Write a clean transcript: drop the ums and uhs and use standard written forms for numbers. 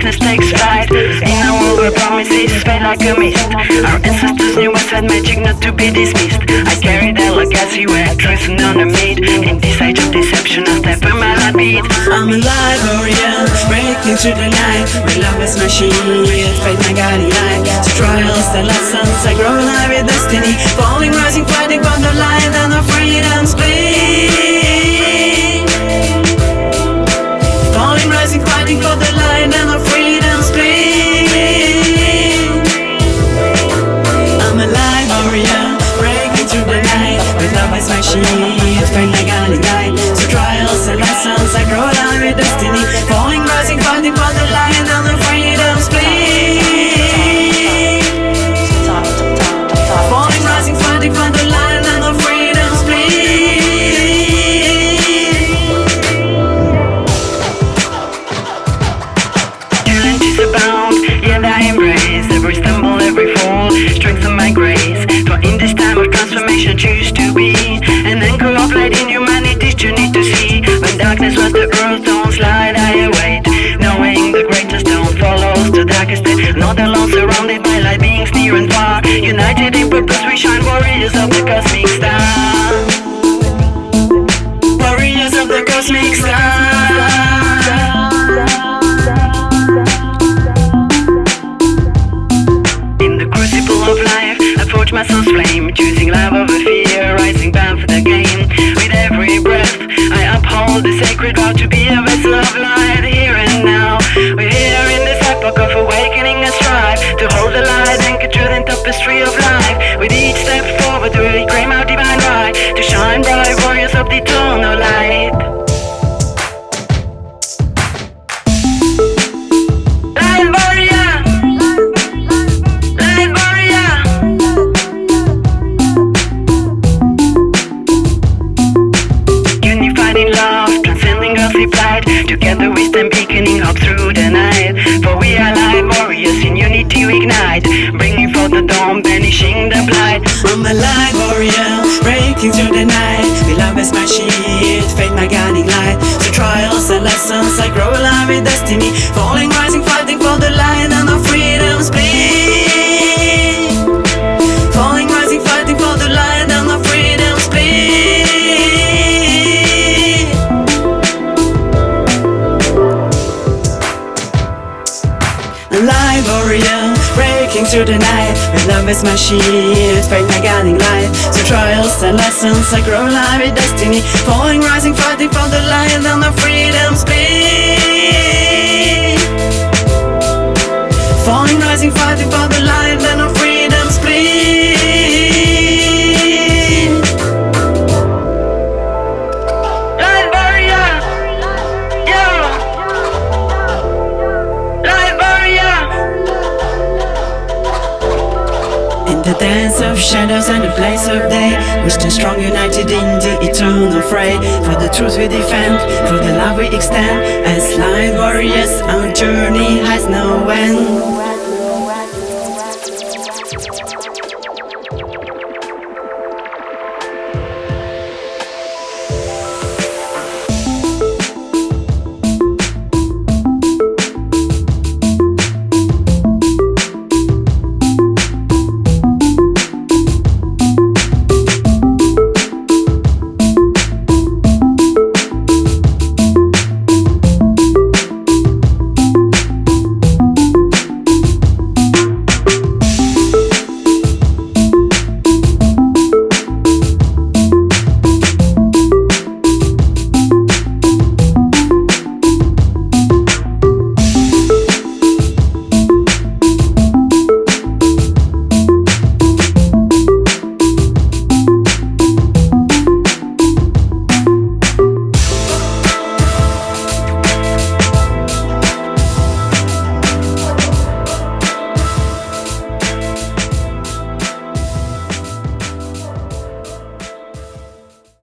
darkness takes flight. In a world where promises fade like a mist, our ancestors knew us had magic not to be dismissed. I carry that legacy where truth and honor meet. In this age of deception, I step on my light beat. I'm alive, warrior, breaking through the night. My love is machine, with faith my guiding light. To trials and lessons, I grow alive with destiny. Falling, rising, fighting for the light and the freedom's bleed. Falling, rising, fighting for the light and the freedom's bleed. I'm alive, warrior, breaking through the night. With love is machine, with faith my guiding light. To trials and lessons, I grow alive with destiny. Falling, rising, fighting for the light and the freedom's bleed. Falling, rising, fighting for the light and the freedom's bleed. Challenges abound, yet I embrace every stumble, every fall, strengthen my grace. For in this time of transformation, choose to be an anchor of light in humanity's journey to see. When darkness was the earth, don't slide, I await, knowing the greatest dawn follows the darkest day. Not alone, surrounded by light beings near and far. United in purpose, we shine, warriors of the cosmic star. Warriors of the cosmic star. Forge my soul's flame, choosing love over fear, rising bound for the game. With every breath, I uphold the sacred vow to be a vessel of light here and now. We're here in this epoch of awakening and strive to hold the light, anchor truth and tapestry of life. With each step forward, we reclaim our divine right to shine bright, warriors of the eternal light. Together we stand beaconing up through the night. For we are light warriors, in unity we ignite, bringing forth the dawn, banishing the blight. I'm a light warrior, breaking through the night. My love is my shield, faith my guiding light. Through trials and lessons, I grow alive with destiny. Falling, rising, fighting for the light and the freedom's bleed. Falling, rising, fighting for the light and the freedom's bleed. Light warrior, breaking through the night. My love is my shield, faith my guiding light. Through trials and lessons, I grow alive with destiny. Falling, rising, fighting for the light and the freedom's bleed. Falling, rising, fighting for the light and the freedom's bleed. Light warrior, yeah. Light warrior. In the dance of shadows and the place of day, we stand strong, united in the eternal fray. For the truth we defend, for the love we extend. As light warriors, our journey has no end.